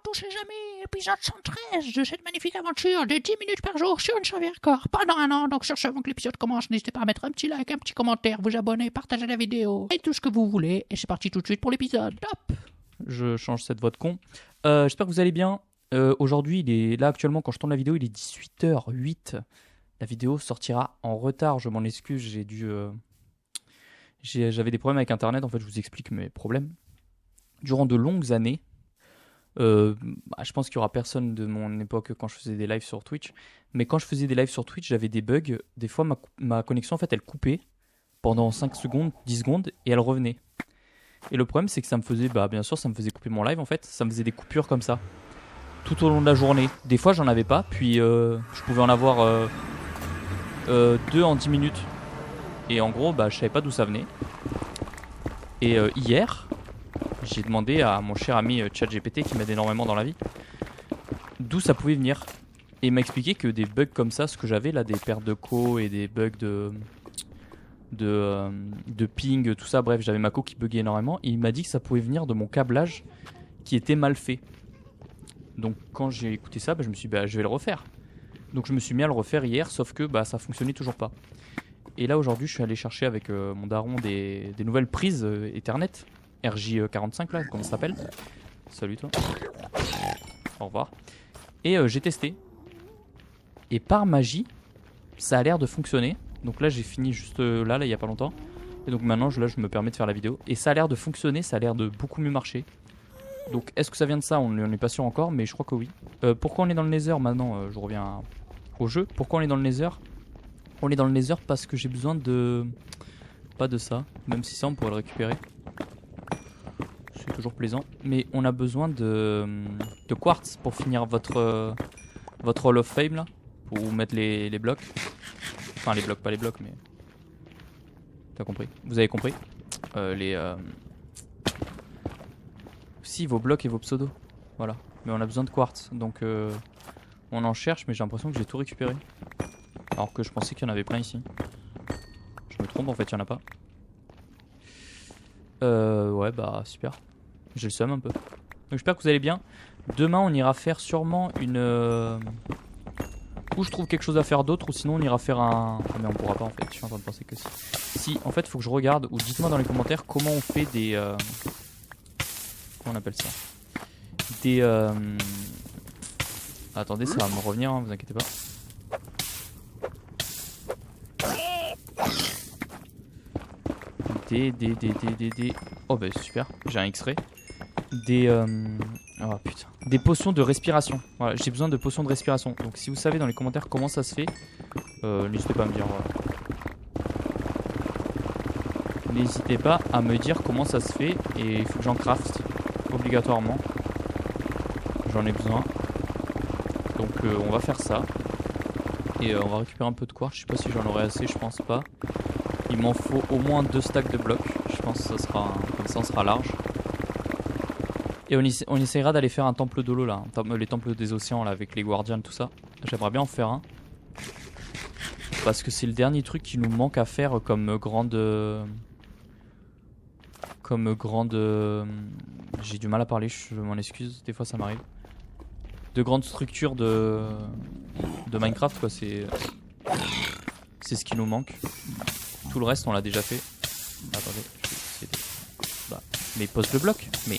touchez jamais, épisode 113 de cette magnifique aventure de 10 minutes par jour sur une survie record pendant un an. Donc sur ce, avant que l'épisode commence, n'hésitez pas à mettre un petit like, un petit commentaire, vous abonner, partager la vidéo et tout ce que vous voulez. Et c'est parti tout de suite pour l'épisode. Top. Je change cette voix de con. J'espère que vous allez bien. Aujourd'hui, là actuellement, quand je tourne la vidéo, il est 18h08. La vidéo sortira en retard, je m'en excuse. J'avais des problèmes avec Internet, en fait, je vous explique mes problèmes. Durant de longues années, je pense qu'il n'y aura personne de mon époque quand je faisais des lives sur Twitch, mais quand je faisais des lives sur Twitch, j'avais des bugs. Des fois, ma connexion, en fait, elle coupait pendant 5 secondes, 10 secondes, et elle revenait. Et le problème, c'est que ça me faisait, bien sûr, ça me faisait couper mon live, en fait. Ça me faisait des coupures comme ça, tout au long de la journée. Des fois, j'en avais pas, puis je pouvais en avoir 2 en 10 minutes. Et en gros, je savais pas d'où ça venait. Et hier, j'ai demandé à mon cher ami ChatGPT, qui m'aide énormément dans la vie, d'où ça pouvait venir. Et il m'a expliqué que des bugs comme ça, ce que j'avais là, des pertes de co et des bugs de ping, tout ça, bref, j'avais ma co qui buguait énormément. Et il m'a dit que ça pouvait venir de mon câblage qui était mal fait. Donc quand j'ai écouté ça, je me suis dit, je vais le refaire. Donc je me suis mis à le refaire hier, sauf que ça fonctionnait toujours pas. Et là aujourd'hui, je suis allé chercher avec mon daron des nouvelles prises Ethernet, RJ45 là, comment ça s'appelle. Salut toi. Au revoir. Et j'ai testé. Et par magie, ça a l'air de fonctionner. Donc là, j'ai fini juste là, il y a pas longtemps. Et donc maintenant, je me permets de faire la vidéo. Et ça a l'air de fonctionner, ça a l'air de beaucoup mieux marcher. Donc est-ce que ça vient de ça? On n'est pas sûr encore, mais je crois que oui. Pourquoi on est dans le Nether maintenant? Je reviens au jeu. Pourquoi on est dans le Nether? On est dans le Nether parce que j'ai besoin de... Pas de ça, même si ça on pourrait le récupérer. C'est toujours plaisant. Mais on a besoin de quartz pour finir votre Hall of Fame là. Pour vous mettre les blocs. Enfin les blocs, pas les blocs mais... T'as compris? Vous avez compris? Si, vos blocs et vos pseudos. Voilà. Mais on a besoin de quartz. Donc on en cherche, mais j'ai l'impression que j'ai tout récupéré. Alors que je pensais qu'il y en avait plein ici. Je me trompe, en fait, il n'y en a pas. Ouais, super. J'ai le seum un peu. Donc j'espère que vous allez bien. Demain, on ira faire sûrement une... Ou je trouve quelque chose à faire d'autre, ou sinon on ira faire un... Ah mais on pourra pas en fait, je suis en train de penser que si. Si, en fait, il faut que je regarde, ou dites-moi dans les commentaires comment on fait des... Comment on appelle ça? Des... Attendez, ça va me revenir, hein, vous inquiétez pas. Oh super, j'ai un X-ray. Oh putain. Des potions de respiration. Voilà, j'ai besoin de potions de respiration. Donc si vous savez dans les commentaires comment ça se fait, n'hésitez pas à me dire. Voilà. N'hésitez pas à me dire comment ça se fait et il faut que j'en craft obligatoirement. J'en ai besoin. Donc on va faire ça. Et on va récupérer un peu de quartz. Je sais pas si j'en aurai assez, je pense pas. Il m'en faut au moins 2 stacks de blocs. Je pense que ça sera comme ça on sera large. Et on essaiera d'aller faire un temple de l'eau là. Les temples des océans là avec les guardians tout ça. J'aimerais bien en faire un. Parce que c'est le dernier truc qui nous manque à faire comme grande... J'ai du mal à parler, je m'en excuse. Des fois ça m'arrive. De grandes structures de Minecraft quoi. C'est ce qui nous manque. Tout le reste on l'a déjà fait. Attendez, je vais essayer de... mais pose le bloc. Mais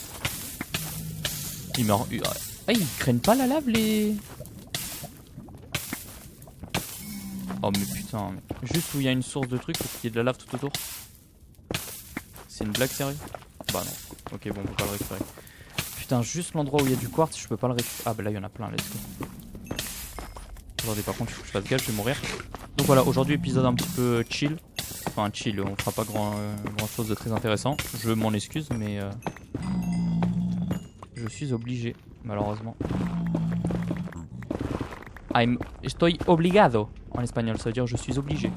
il meurt. Ah, ils craignent pas la lave les... Oh mais putain, juste où il y a une source de trucs, faut qu'il y ait de la lave tout autour. C'est une blague sérieux? Bah non. Ok bon on peut pas le récupérer. Putain juste l'endroit où il y a du quartz je peux pas le récupérer. Ah bah là il y en a plein, let's go. Attendez par contre il faut que je fasse gaffe, je vais mourir. Donc voilà, aujourd'hui épisode un petit peu chill. Enfin chill, on fera pas grand chose de très intéressant. Je m'en excuse mais je suis obligé malheureusement. Estoy obligado en espagnol, ça veut dire je suis obligé.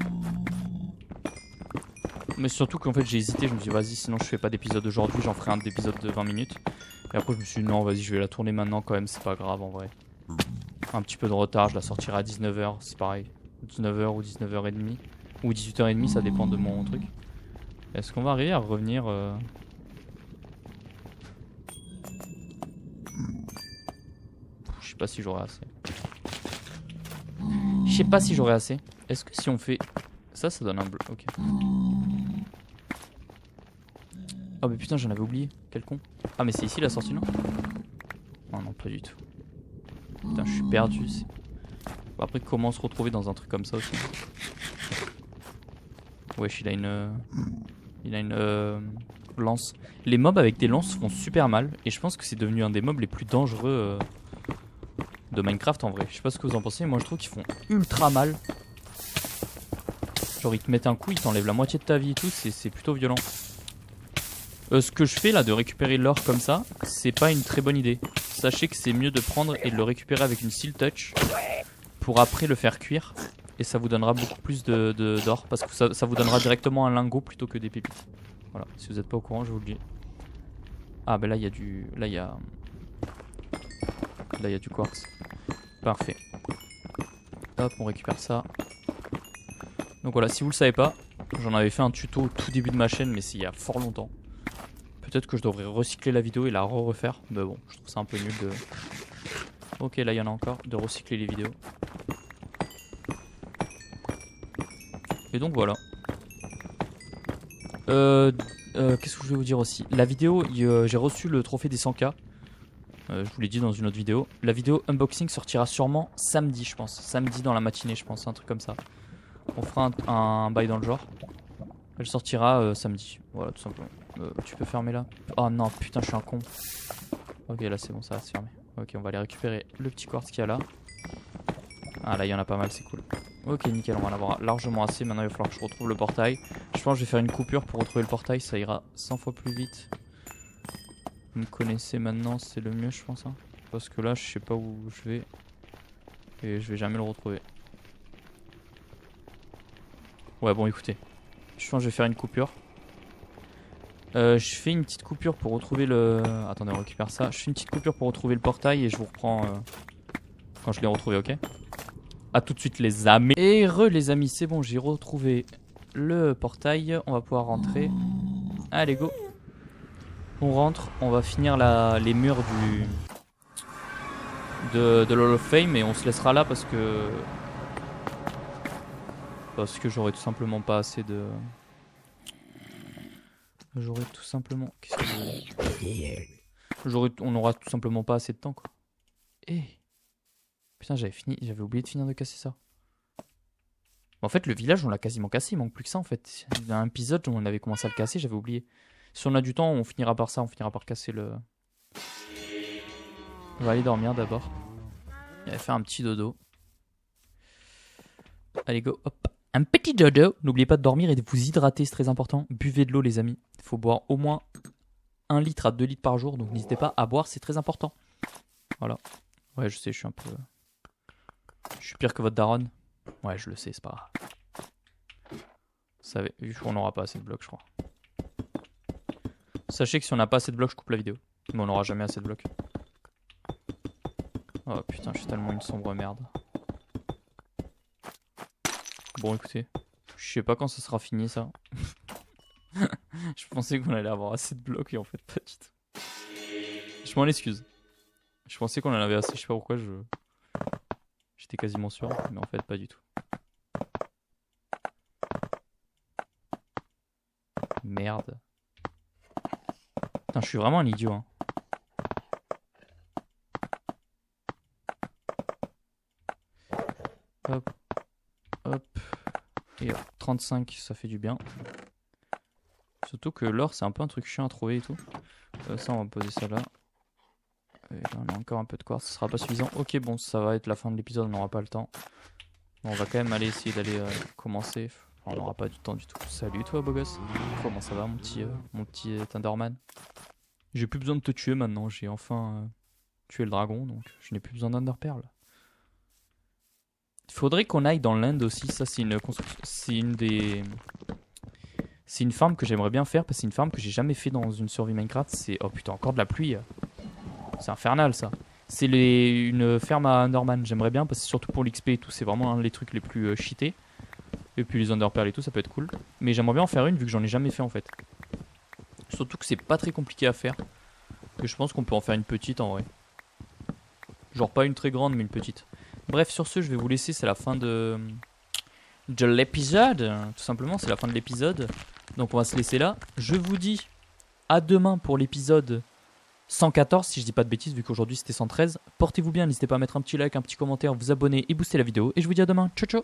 Mais surtout qu'en fait j'ai hésité, je me suis dit vas-y sinon je fais pas d'épisode aujourd'hui, j'en ferai un épisode de 20 minutes. Et après je me suis dit non vas-y je vais la tourner maintenant quand même, c'est pas grave en vrai. Un petit peu de retard, je la sortirai à 19h, c'est pareil. 19h ou 19h30. Ou 18h30, ça dépend de mon truc. Est-ce qu'on va arriver à revenir sais pas si j'aurai assez. Je sais pas si j'aurai assez. Est-ce que si on fait... Ça donne un bleu. Ok. Oh mais putain, j'en avais oublié. Quel con. Ah mais c'est ici la sortie, non? Non, non, pas du tout. Putain, je suis perdu. Bon, après, comment se retrouver dans un truc comme ça aussi? Wesh, il a une lance. Les mobs avec des lances font super mal. Et je pense que c'est devenu un des mobs les plus dangereux de Minecraft en vrai. Je sais pas ce que vous en pensez, mais moi je trouve qu'ils font ultra mal. Genre ils te mettent un coup, ils t'enlèvent la moitié de ta vie et tout, c'est plutôt violent. Ce que je fais là de récupérer l'or comme ça, c'est pas une très bonne idée. Sachez que c'est mieux de prendre et de le récupérer avec une Seal Touch pour après le faire cuire. Et ça vous donnera beaucoup plus d'or parce que ça vous donnera directement un lingot plutôt que des pépites. Voilà, si vous n'êtes pas au courant, je vous le dis. Ah bah là il y a du... Là il y a du quartz. Parfait. Hop, on récupère ça. Donc voilà, si vous le savez pas, j'en avais fait un tuto au tout début de ma chaîne, mais c'est il y a fort longtemps. Peut-être que je devrais recycler la vidéo et la refaire. Mais bon, je trouve ça un peu nul de... Ok, là il y en a encore, de recycler les vidéos. Et donc voilà. Qu'est-ce que je vais vous dire aussi? La vidéo, j'ai reçu le trophée des 100K. Je vous l'ai dit dans une autre vidéo. La vidéo unboxing sortira sûrement samedi, je pense. Samedi dans la matinée, je pense, un truc comme ça. On fera un bail dans le genre. Elle sortira samedi. Voilà, tout simplement. Tu peux fermer là? Oh non, putain, je suis un con. Ok, là c'est bon, ça va se fermer. Ok, on va aller récupérer le petit quartz qu'il y a là. Ah, là il y en a pas mal, c'est cool. Ok, nickel, on va en avoir largement assez. Maintenant, il va falloir que je retrouve le portail. Je pense que je vais faire une coupure pour retrouver le portail. Ça ira 100 fois plus vite. Vous me connaissez maintenant, c'est le mieux, je pense. Hein. Parce que là, je sais pas où je vais. Et je vais jamais le retrouver. Ouais, bon, écoutez. Je pense que je vais faire une coupure. Je fais une petite coupure pour retrouver le... Attendez, on récupère ça. Je fais une petite coupure pour retrouver le portail et je vous reprends quand je l'ai retrouvé, ok? A tout de suite, les amis. Et les amis, c'est bon, j'ai retrouvé le portail. On va pouvoir rentrer. Allez, go. On rentre, on va finir les murs de l'Hall of Fame et on se laissera là parce que j'aurai tout simplement pas assez de... J'aurai tout simplement... Qu'est-ce que on aura tout simplement pas assez de temps, quoi. Eh putain, j'avais oublié de finir de casser ça. En fait, le village, on l'a quasiment cassé, il manque plus que ça, en fait. Il y a un épisode où on avait commencé à le casser, j'avais oublié. Si on a du temps, on finira par ça, on finira par casser le... On va aller dormir d'abord. Il va faire un petit dodo. Allez, go, hop. Un petit dodo. N'oubliez pas de dormir et de vous hydrater, c'est très important. Buvez de l'eau, les amis. Il faut boire au moins 1 litre à 2 litres par jour, donc n'hésitez pas à boire, c'est très important. Voilà. Ouais, je sais, je suis un peu... Je suis pire que votre daronne. Ouais, je le sais, c'est pas grave. Vous savez, on n'aura pas assez de blocs, je crois. Sachez que si on n'a pas assez de blocs, je coupe la vidéo. Mais on n'aura jamais assez de blocs. Oh putain, je suis tellement une sombre merde. Bon, écoutez. Je sais pas quand ça sera fini, ça. Je pensais qu'on allait avoir assez de blocs et en fait, pas du tout. Je m'en excuse. Je pensais qu'on en avait assez, je sais pas pourquoi, j'étais quasiment sûr, mais en fait, pas du tout. Merde. Putain, je suis vraiment un idiot, hein. Hop. Hop. Et 35, ça fait du bien. Surtout que l'or, c'est un peu un truc chiant à trouver et tout. Ça, on va poser ça là. Et là, on a encore un peu de quartz, ce sera pas suffisant. Ok, bon, ça va être la fin de l'épisode, on n'aura pas le temps. Bon, on va quand même aller essayer d'aller commencer. Enfin, on n'aura pas du temps du tout. Salut toi, beau gosse. Comment ça va, mon petit Thunderman? J'ai plus besoin de te tuer maintenant, j'ai enfin tué le dragon, donc je n'ai plus besoin d'Enderpearl. Il faudrait qu'on aille dans l'Inde aussi, ça c'est une farm que j'aimerais bien faire, parce que c'est une farm que j'ai jamais fait dans une survie Minecraft. C'est... Oh putain, encore de la pluie. C'est infernal ça. C'est une ferme à Enderman, j'aimerais bien, parce que surtout pour l'XP et tout, c'est vraiment un des trucs les plus cheatés. Et puis les Enderpearls et tout, ça peut être cool. Mais j'aimerais bien en faire une vu que j'en ai jamais fait en fait. Surtout que c'est pas très compliqué à faire. Que je pense qu'on peut en faire une petite en vrai. Genre pas une très grande, mais une petite. Bref, sur ce, je vais vous laisser. C'est la fin de l'épisode. Tout simplement, c'est la fin de l'épisode. Donc on va se laisser là. Je vous dis à demain pour l'épisode 114, si je dis pas de bêtises, vu qu'aujourd'hui c'était 113. Portez-vous bien, n'hésitez pas à mettre un petit like, un petit commentaire, vous abonner et booster la vidéo. Et je vous dis à demain. Ciao, ciao.